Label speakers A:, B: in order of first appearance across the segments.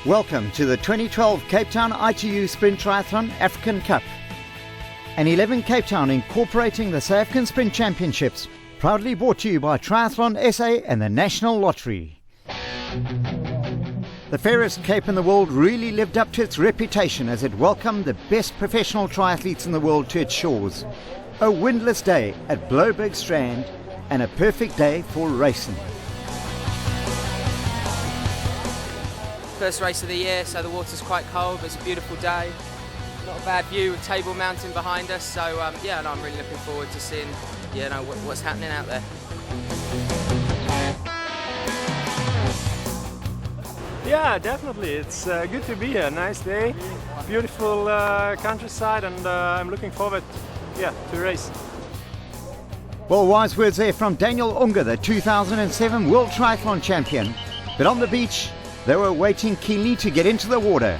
A: Welcome to the 2012 Cape Town ITU Sprint Triathlon African Cup. An 11 Cape Town incorporating the South African Sprint Championships, proudly brought to you by Triathlon SA and the National Lottery. The fairest Cape in the world really lived up to its reputation as it welcomed the best professional triathletes in the world to its shores. A windless day at Bloberg Strand and a perfect day for racing.
B: First race of the year, so the water's quite cold, but it's a beautiful day. Not a bad view with Table Mountain behind us, so I'm really looking forward to seeing what's happening out there.
C: Yeah, definitely. It's good to be here. Nice day, beautiful countryside, and I'm looking forward to race.
A: Well, wise words there from Daniel Unga, the 2007 World Triathlon Champion. But on the beach, they were waiting keenly to get into the water.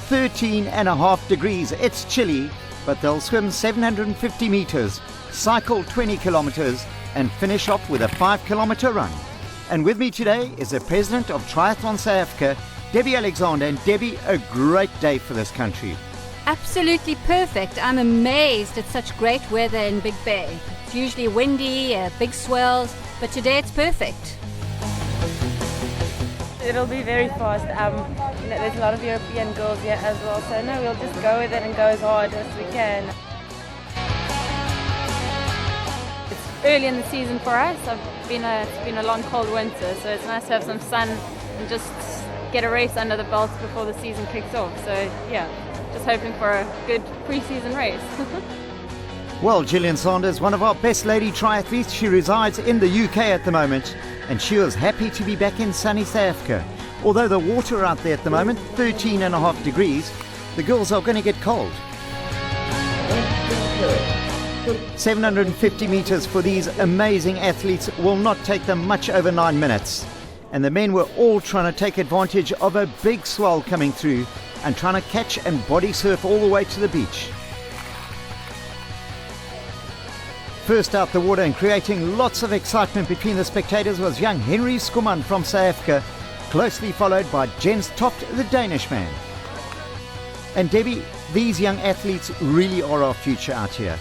A: 13.5 degrees, it's chilly, but they'll swim 750 meters, cycle 20 kilometers, and finish off with a 5-kilometer run. And with me today is the president of Triathlon South Africa, Debbie Alexander. And Debbie, a great day for this country.
D: Absolutely perfect. I'm amazed at such great weather in Big Bay. It's usually windy, big swells, but today it's perfect.
E: It'll be very fast. There's a lot of European girls here as well, so no, we'll just go with it and go as hard as we can. It's early in the season for us. It's been a long, cold winter, so it's nice to have some sun and just get a race under the belt before the season kicks off. So yeah, just hoping for a good pre-season race.
A: Well, Gillian Sanders, one of our best lady triathletes, she resides in the UK at the moment, and she was happy to be back in sunny South Africa. Although the water out there at the moment, 13.5 degrees, the girls are going to get cold. 750 meters for these amazing athletes will not take them much over 9 minutes. And the men were all trying to take advantage of a big swell coming through and trying to catch and body surf all the way to the beach. First out the water and creating lots of excitement between the spectators was young Henry Skuman from South Africa, closely followed by Jens Toft, the Danish man. And Debbie, these young athletes really are our future out here.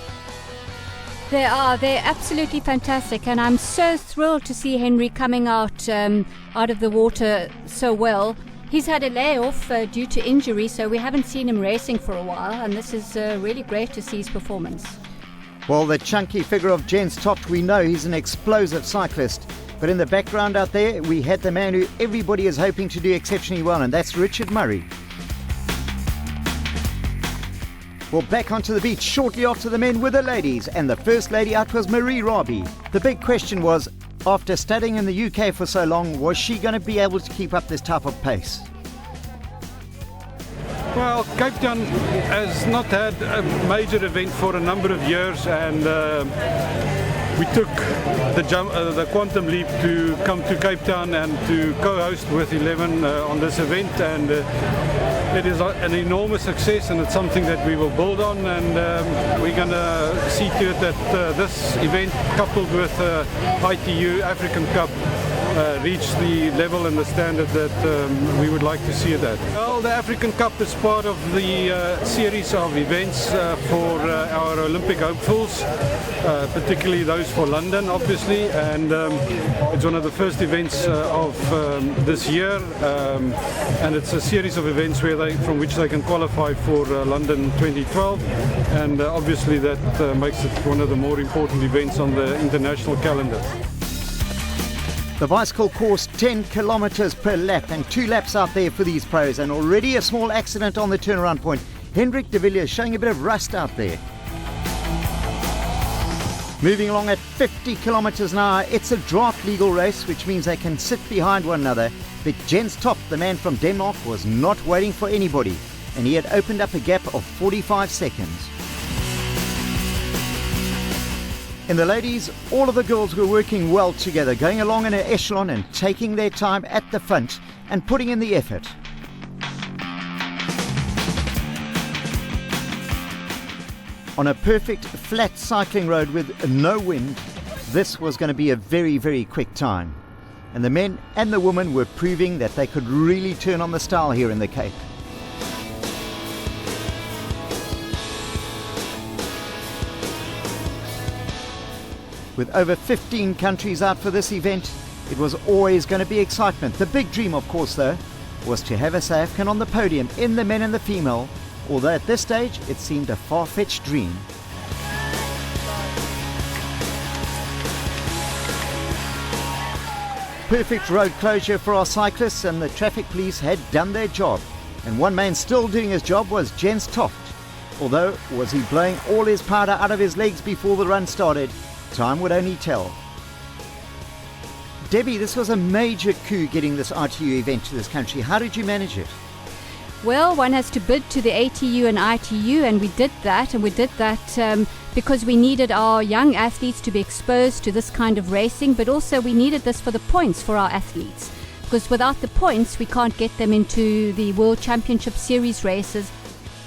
D: They're absolutely fantastic, and I'm so thrilled to see Henry coming out of the water so well. He's had a layoff due to injury, so we haven't seen him racing for a while, and this is really great to see his performance.
A: Well, the chunky figure of Jens Toft, we know he's an explosive cyclist. But in the background out there, we had the man who everybody is hoping to do exceptionally well, and that's Richard Murray. Well, back onto the beach shortly after the men were the ladies, and the first lady out was Marie Rabi. The big question was, after studying in the UK for so long, was she going to be able to keep up this type of pace?
F: Well, Cape Town has not had a major event for a number of years, and we took the quantum leap to come to Cape Town and to co-host with 11 on this event, and it is an enormous success, and it's something that we will build on, and we're going to see to it that this event, coupled with ITU African Cup, reach the level and the standard that we would like to see it at. Well, the African Cup is part of the series of events for our Olympic hopefuls, particularly those for London, obviously, and it's one of the first events of this year, and it's a series of events from which they can qualify for London 2012, and obviously that makes it one of the more important events on the international calendar.
A: The bicycle course 10 kilometers per lap, and 2 laps out there for these pros, and already a small accident on the turnaround point. Hendrik de Villiers showing a bit of rust out there. Moving along at 50 kilometers an hour, it's a draft legal race, which means they can sit behind one another. But Jens Toft, the man from Denmark, was not waiting for anybody, and he had opened up a gap of 45 seconds. In the ladies, all of the girls were working well together, going along in an echelon and taking their time at the front and putting in the effort. On a perfect flat cycling road with no wind, this was going to be a very, very quick time. and the men and the women were proving that they could really turn on the style here in the Cape. With over 15 countries out for this event, it was always going to be excitement. The big dream, of course, though, was to have a South African on the podium in the men and the female, although at this stage it seemed a far-fetched dream. Perfect road closure for our cyclists, and the traffic police had done their job. And one man still doing his job was Jens Toft. Although, was he blowing all his powder out of his legs before the run started? Time would only tell. Debbie, this was a major coup getting this ITU event to this country. How did you manage it?
D: Well, one has to bid to the ATU and ITU, and we did that. And we did that because we needed our young athletes to be exposed to this kind of racing, but also we needed this for the points for our athletes. Because without the points, we can't get them into the World Championship Series races.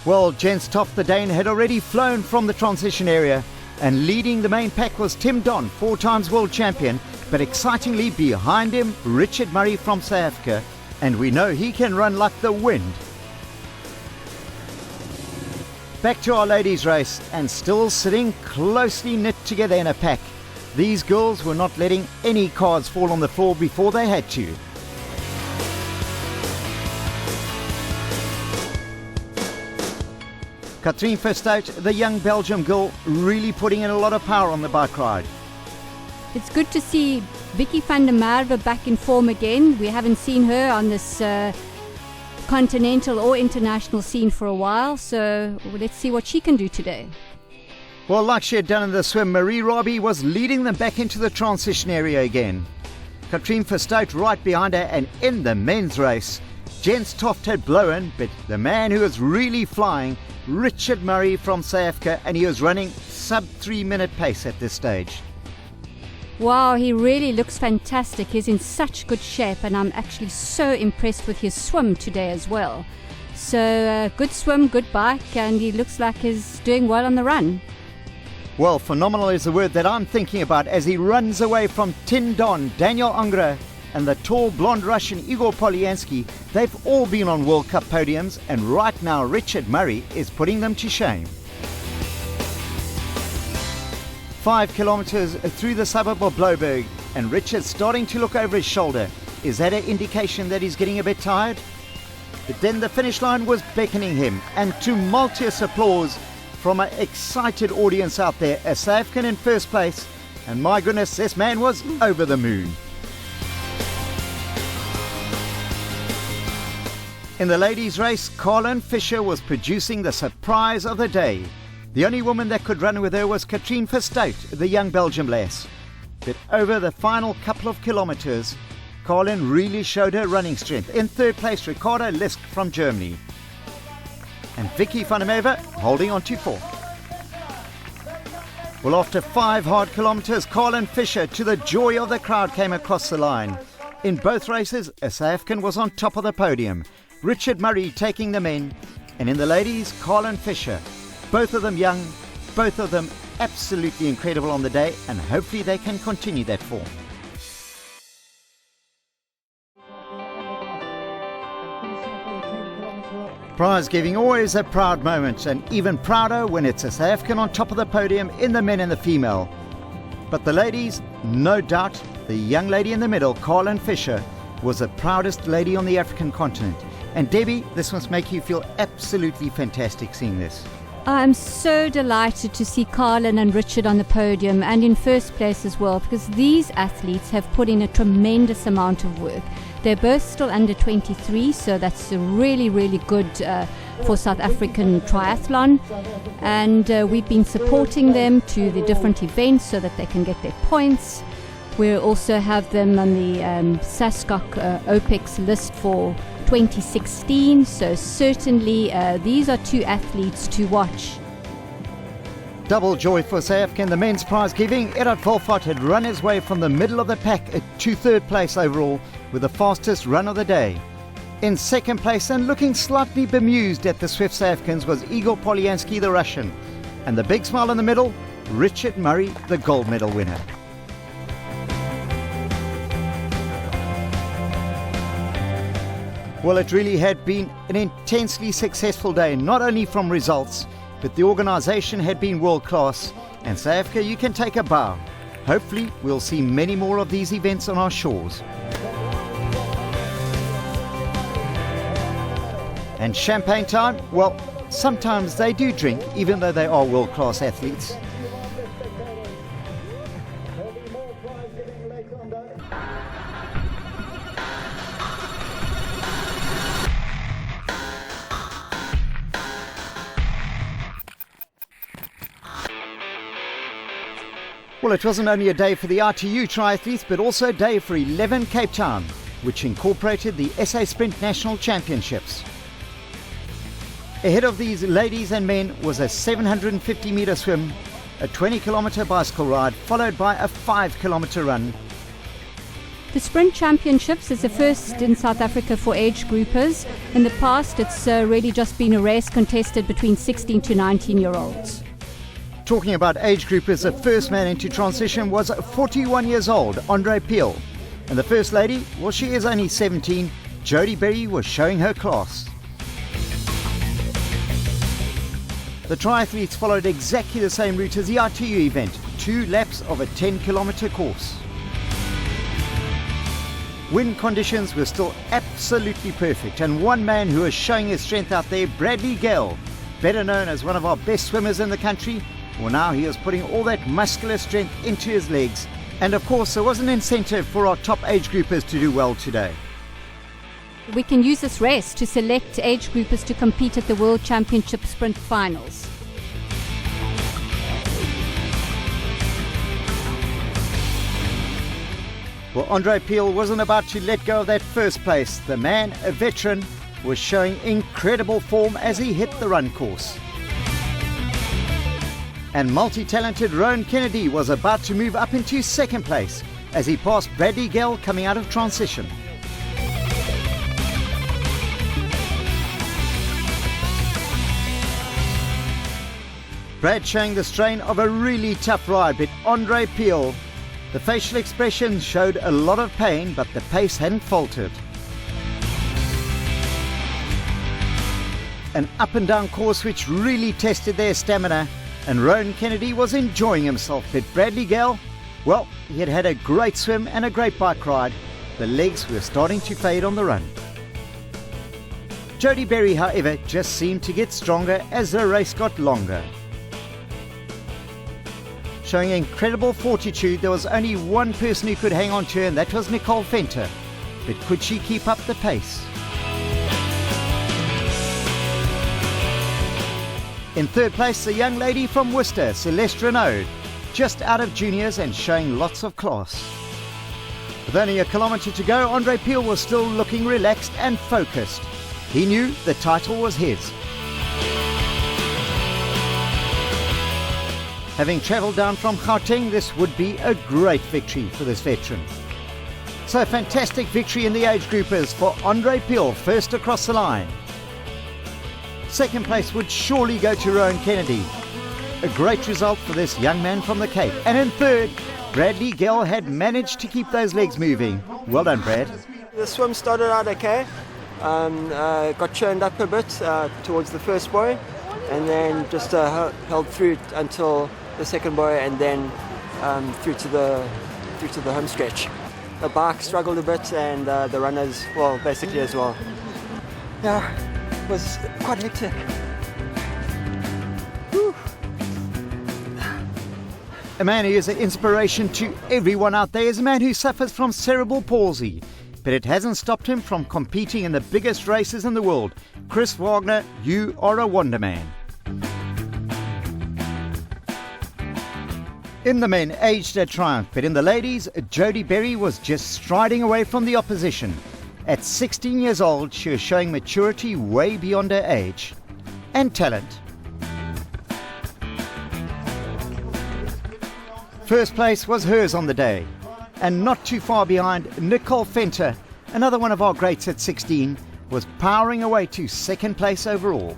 A: Well, Jens Toft, the Dane, had already flown from the transition area, and leading the main pack was Tim Don, 4 times world champion, but excitingly behind him, Richard Murray from South Africa, and we know he can run like the wind. Back to our ladies' race, and still sitting closely knit together in a pack. These girls were not letting any cards fall on the floor before they had to. Katrien Verstout, the young Belgium girl, really putting in a lot of power on the bike ride.
D: It's good to see Vicky van der Merwe back in form again. We haven't seen her on this continental or international scene for a while, so let's see what she can do today.
A: Well, like she had done in the swim, Marie Rabi was leading them back into the transition area again. Katrien Verstout right behind her, and in the men's race, Jens Toft had blown, but the man who was really flying, Richard Murray from South Africa, and he was running sub 3-minute pace at this stage.
D: Wow, he really looks fantastic. He's in such good shape, and I'm actually so impressed with his swim today as well. So good swim, good bike, and he looks like he's doing well on the run.
A: Well, phenomenal is the word that I'm thinking about as he runs away from Tim Don, Daniel Angra, and the tall blonde Russian Igor Polyansky. They've all been on World Cup podiums, and right now Richard Murray is putting them to shame. 5 kilometers through the suburb of Blouberg, and Richard's starting to look over his shoulder. Is that an indication that he's getting a bit tired? But then the finish line was beckoning him, and tumultuous applause from an excited audience out there. A South African in first place, and my goodness, this man was over the moon. In the ladies' race, Carlin Fisher was producing the surprise of the day. The only woman that could run with her was Katrien Verstout, the young Belgian lass. But over the final couple of kilometers, Carlin really showed her running strength. In third place, Ricardo Lisk from Germany. And Vicky van der Merwe holding on to fourth. Well, after 5 hard kilometers, Carlin Fisher, to the joy of the crowd, came across the line. In both races, a South African was on top of the podium. Richard Murray taking the men, and in the ladies, Carlin Fisher. Both of them young, both of them absolutely incredible on the day, and hopefully they can continue that form. Prize giving always a proud moment, and even prouder when it's a South African on top of the podium in the men and the female. But the ladies, no doubt, the young lady in the middle, Carlin Fisher, was the proudest lady on the African continent. And Debbie, this must make you feel absolutely fantastic seeing this.
D: I'm so delighted to see Carlin and Richard on the podium and in first place as well, because these athletes have put in a tremendous amount of work. They're both still under 23, so that's really, really good for South African triathlon. And we've been supporting them to the different events so that they can get their points. We also have them on the SASCOC OPEX list for 2016, so certainly these are 2 athletes to watch.
A: Double joy for South Africa in the men's prize giving. Gerard Volfart had run his way from the middle of the pack to third place overall with the fastest run of the day. In second place, and looking slightly bemused at the swift South Africans, was Igor Polyansky, the Russian. And the big smile in the middle, Richard Murray, the gold medal winner. Well, it really had been an intensely successful day, not only from results, but the organisation had been world class. And South Africa, you can take a bow. Hopefully, we'll see many more of these events on our shores. And champagne time? Well, sometimes they do drink, even though they are world class athletes. Well, it wasn't only a day for the RTU triathletes, but also a day for 11 Cape Town, which incorporated the SA Sprint National Championships. Ahead of these ladies and men was a 750-metre swim, a 20-kilometre bicycle ride, followed by a 5-kilometre run.
D: The Sprint Championships is the first in South Africa for age groupers. In the past, it's really just been a race contested between 16 to 19-year-olds.
A: Talking about age groupers, the first man into transition was 41 years old, Andre Peel. And the first lady, well, she is only 17. Jody Berry was showing her class. The triathletes followed exactly the same route as the RTU event, 2 laps of a 10-kilometre course. Wind conditions were still absolutely perfect, and one man who was showing his strength out there, Bradley Gale, better known as one of our best swimmers in the country. Well, now he is putting all that muscular strength into his legs. And of course, there was an incentive for our top age groupers to do well today.
D: We can use this race to select age groupers to compete at the World Championship Sprint Finals.
A: Well, Andre Peel wasn't about to let go of that first place. The man, a veteran, was showing incredible form as he hit the run course. And multi-talented Rowan Kennedy was about to move up into second place as he passed Bradley Gale coming out of transition. Brad showing the strain of a really tough ride, but Andre Peel, the facial expression showed a lot of pain, but the pace hadn't faltered. An up and down course which really tested their stamina, and Rowan Kennedy was enjoying himself, but Bradley Gale, well, he had had a great swim and a great bike ride. The legs were starting to fade on the run. Jody Berry, however, just seemed to get stronger as the race got longer. Showing incredible fortitude, there was only one person who could hang on to her, and that was Nicole Venter. But could she keep up the pace? In third place, the young lady from Worcester, Celeste Renaud, just out of juniors and showing lots of class. With only a kilometre to go, Andre Peel was still looking relaxed and focused. He knew the title was his. Having travelled down from Gauteng, this would be a great victory for this veteran. So a fantastic victory in the age groupers for Andre Peel, first across the line. Second place would surely go to Rowan Kennedy. A great result for this young man from the Cape. And in third, Bradley Gale had managed to keep those legs moving. Well done, Brad.
G: The swim started out okay. Got churned up a bit towards the first buoy, and then just held through until the second buoy, and then through to the home stretch. The bike struggled a bit, and the runners, well, basically as well. Yeah, it was quite hectic. Whew.
A: A man who is an inspiration to everyone out there is a man who suffers from cerebral palsy, but it hasn't stopped him from competing in the biggest races in the world. Chris Wagner, you are a wonder man. In the men, aged at triumph, but in the ladies, Jody Berry was just striding away from the opposition. At 16 years old, she was showing maturity way beyond her age. And talent. First place was hers on the day. And not too far behind, Nicole Venter, another one of our greats at 16, was powering away to second place overall.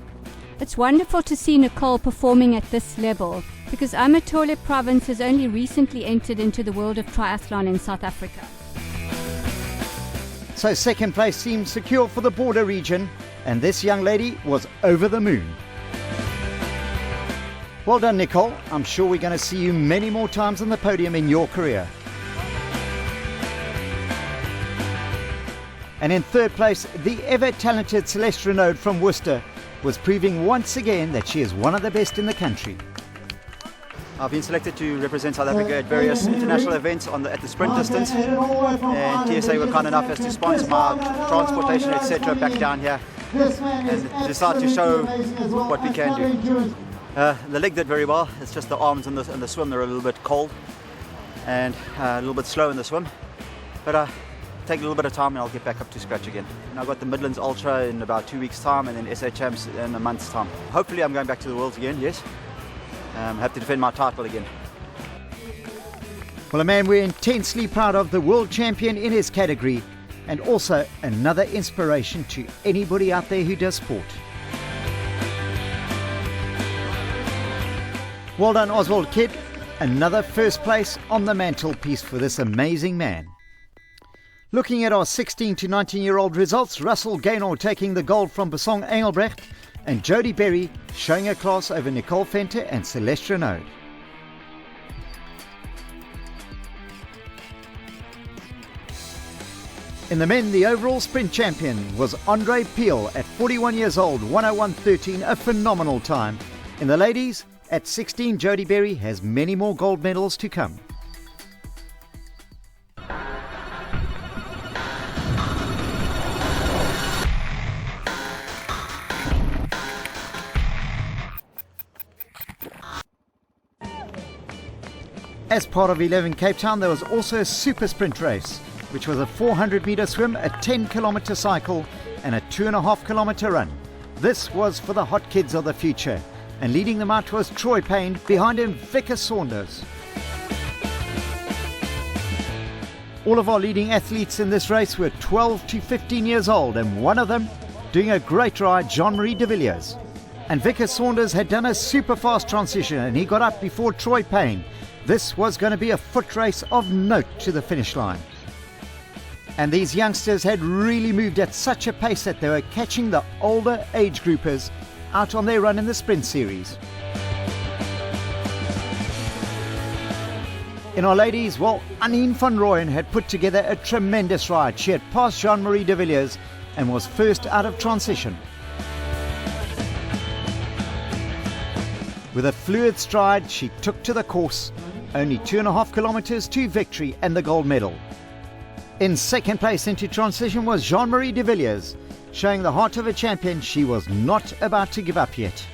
D: It's wonderful to see Nicole performing at this level, because Amatole province has only recently entered into the world of triathlon in South Africa.
A: So second place seemed secure for the border region, and this young lady was over the moon. Well done, Nicole. I'm sure we're going to see you many more times on the podium in your career. And in third place, the ever-talented Celeste Renaud from Worcester was proving once again that she is one of the best in the country.
H: I've been selected to represent South Africa at various international events at the sprint distance, and TSA were kind enough as to sponsor my transportation, etc. back down here, and decide to show what we can do. The leg did very well. It's just the arms and the swim, they're a little bit cold and a little bit slow in the swim, but take a little bit of time and I'll get back up to scratch again. And I've got the Midlands Ultra in about 2 weeks' time, and then SA Champs in a month's time. Hopefully I'm going back to the Worlds again, yes. I have to defend my title again.
A: Well, a man we're intensely proud of, the world champion in his category, and also another inspiration to anybody out there who does sport. Well done, Oswald Kidd. Another first place on the mantelpiece for this amazing man. Looking at our 16 to 19-year-old results, Russell Gaynor taking the gold from Besong Engelbrecht, and Jodie Berry showing a class over Nicole Venter and Celeste Renaud. In the men, the overall sprint champion was Andre Peel at 41 years old, 101.13, a phenomenal time. In the ladies, at 16, Jodie Berry has many more gold medals to come. As part of 11 Cape Town, there was also a super sprint race, which was a 400-metre swim, a 10-kilometre cycle and a 2.5-kilometre run. This was for the hot kids of the future, and leading them out was Troy Payne, behind him Vickers Saunders. All of our leading athletes in this race were 12 to 15 years old, and one of them doing a great ride, Jean-Marie de Villiers. And Vickers Saunders had done a super fast transition, and he got up before Troy Payne. This was going to be a foot race of note to the finish line. And these youngsters had really moved at such a pace that they were catching the older age groupers out on their run in the sprint series. In our ladies, well, Anine van Rooyen had put together a tremendous ride. She had passed Jean-Marie de Villiers and was first out of transition. With a fluid stride, she took to the course, only 2.5 kilometres to victory and the gold medal. In second place into transition was Jean-Marie de Villiers, showing the heart of a champion. She was not about to give up yet.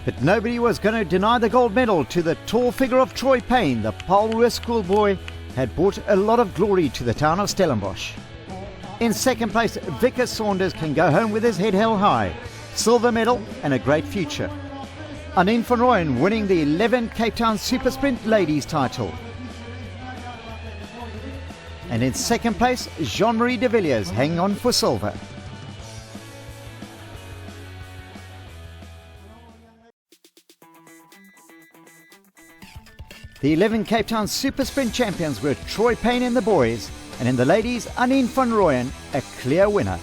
A: But nobody was going to deny the gold medal to the tall figure of Troy Payne. The Paarl schoolboy had brought a lot of glory to the town of Stellenbosch. In second place, Vickers Saunders can go home with his head held high. Silver medal and a great future. Anine van Rooyen winning the 11 Cape Town Super Sprint ladies title. And in second place, Jean-Marie de Villiers hanging on for silver. The 11 Cape Town Super Sprint champions were Troy Payne in the boys, and in the ladies, Anine van Rooyen, a clear winner.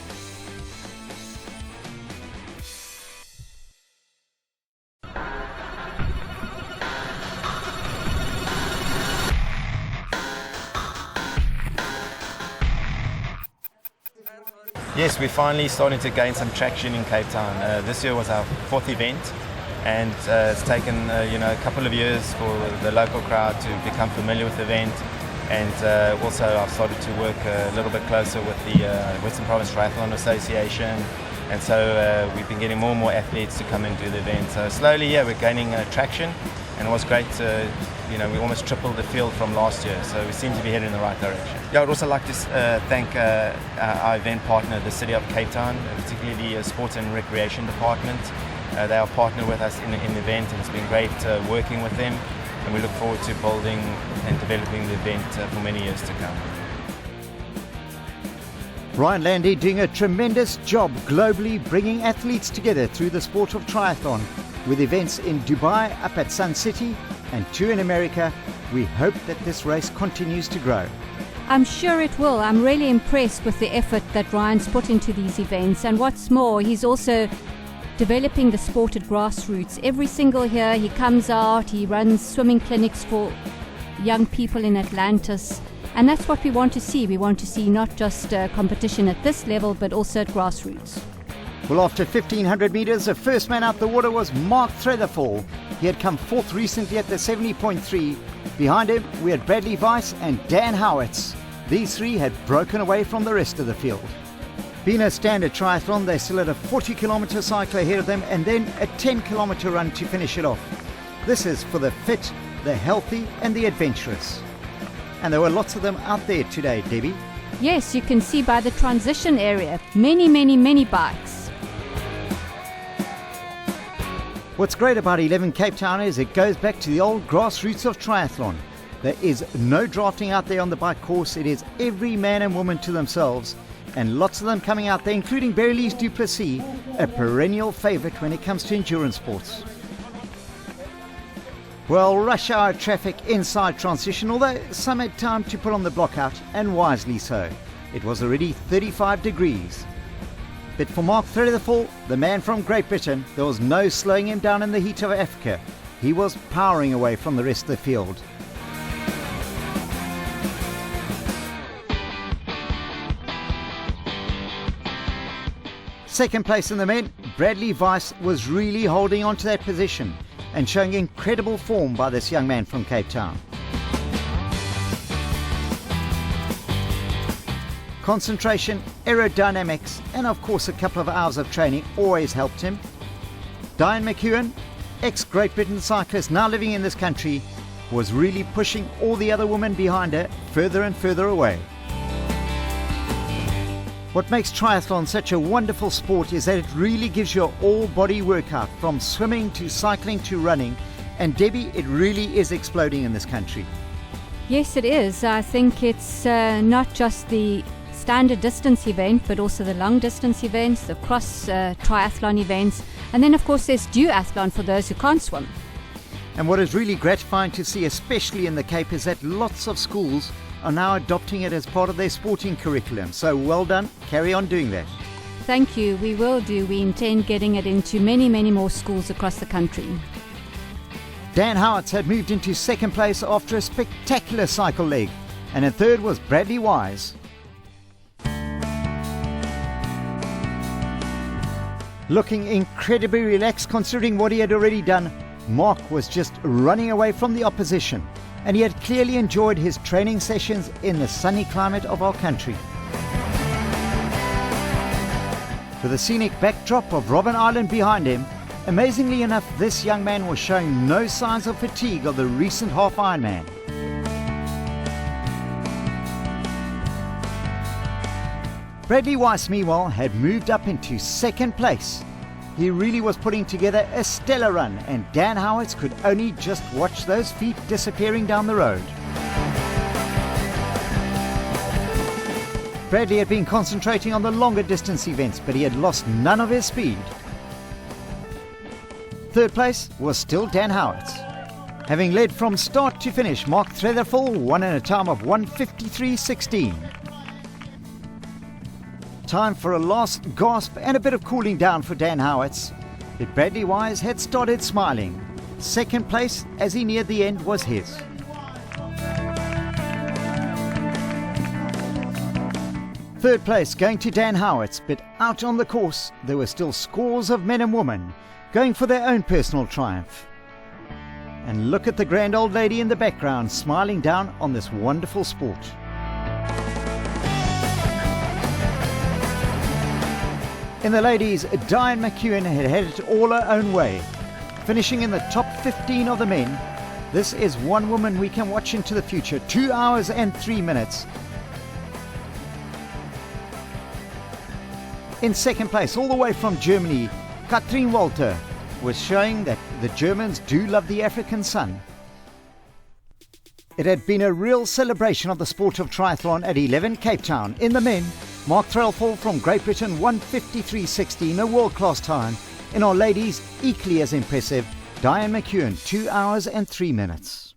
I: Yes, we're finally starting to gain some traction in Cape Town. This year was our 4th event, and it's taken a couple of years for the local crowd to become familiar with the event, and also I've started to work a little bit closer with the Western Province Triathlon Association, and so we've been getting more and more athletes to come and do the event. So slowly, yeah, we're gaining traction, and it was great to, we almost tripled the field from last year, so we seem to be heading in the right direction. Yeah, I'd also like to thank our event partner, the City of Cape Town, particularly the Sports and Recreation Department. They are partnered with us in the event, and it's been great working with them, and we look forward to building and developing the event for many years to come.
A: Brian Landy doing a tremendous job globally bringing athletes together through the sport of triathlon with events in Dubai, up at Sun City, and 2 in America. We hope that this race continues to grow.
D: I'm sure it will. I'm really impressed with the effort that Ryan's put into these events, and what's more, he's also developing the sport at grassroots. Every single year he comes out, he runs swimming clinics for young people in Atlantis, and that's what we want to see. We want to see not just competition at this level, but also at grassroots.
A: Well, after 1,500 metres, the first man out the water was Mark Tretherfall. He had come fourth recently at the 70.3. Behind him, we had Bradley Weiss and Dan Howitz. These three had broken away from the rest of the field. Being a standard triathlon, they still had a 40-kilometre cycle ahead of them and then a 10-kilometre run to finish it off. This is for the fit, the healthy and the adventurous. And there were lots of them out there today, Debbie.
D: Yes, you can see by the transition area, many bikes.
A: What's great about 11 Cape Town is it goes back to the old grassroots of triathlon. There is no drafting out there on the bike course. It is every man and woman to themselves, and lots of them coming out there, including Berylise Du Plessis, a perennial favourite when it comes to endurance sports. Well, rush hour traffic inside transition, although some had time to put on the block out, and wisely so. It was already 35 degrees. But for Mark Tretherfall, the man from Great Britain, there was no slowing him down in the heat of Africa. He was powering away from the rest of the field. Second place in the men, Bradley Weiss was really holding on to that position and showing incredible form by this young man from Cape Town. Concentration, aerodynamics, and of course a couple of hours of training always helped him. Diane McEwen, ex-Great Britain cyclist now living in this country, was really pushing all the other women behind her further and further away. What makes triathlon such a wonderful sport is that it really gives you an all-body workout, from swimming to cycling to running. And Debbie, it really is exploding in this country.
D: Yes, it is. I think it's not just the standard distance event, but also the long distance events, the cross triathlon events, and then of course there's duathlon for those who can't swim.
A: And what is really gratifying to see, especially in the Cape, is that lots of schools are now adopting it as part of their sporting curriculum. So well done, carry on doing that.
D: Thank you, we will do. We intend getting it into many more schools across the country.
A: Dan Howitz had moved into second place after a spectacular cycle leg, and in third was Bradley Weiss. Looking incredibly relaxed considering what he had already done, Mark was just running away from the opposition, and he had clearly enjoyed his training sessions in the sunny climate of our country. With the scenic backdrop of Robben Island behind him, amazingly enough, this young man was showing no signs of fatigue of the recent half Ironman. Bradley Weiss, meanwhile, had moved up into second place. He really was putting together a stellar run, and Dan Howitz could only just watch those feet disappearing down the road. Bradley had been concentrating on the longer distance events, but he had lost none of his speed. Third place was still Dan Howitz. Having led from start to finish, Mark Tretherfall won in a time of 1:53.16. Time for a last gasp and a bit of cooling down for Dan Howitz. But Bradley Weiss had started smiling. Second place as he neared the end was his. Third place going to Dan Howitz, but out on the course there were still scores of men and women going for their own personal triumph. And look at the grand old lady in the background smiling down on this wonderful sport. In the ladies, Diane McEwen had had it all her own way, finishing in the top 15 of the men. This is one woman we can watch into the future. 2 hours and 3 minutes. In second place, all the way from Germany, Katrin Walter was showing that the Germans do love the African sun. It had been a real celebration of the sport of triathlon at 11 Cape Town. In the men, Mark Threlfall from Great Britain won 53.16, a world-class time. In our ladies, equally as impressive, Diane McEwen, 2 hours and 3 minutes.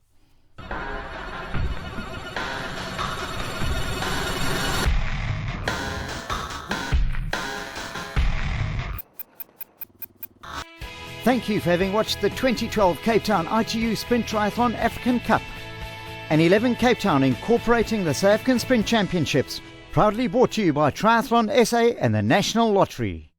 A: Thank you for having watched the 2012 Cape Town ITU Sprint Triathlon African Cup. An 11 Cape Town incorporating the South African Sprint Championships. Proudly brought to you by Triathlon SA and the National Lottery.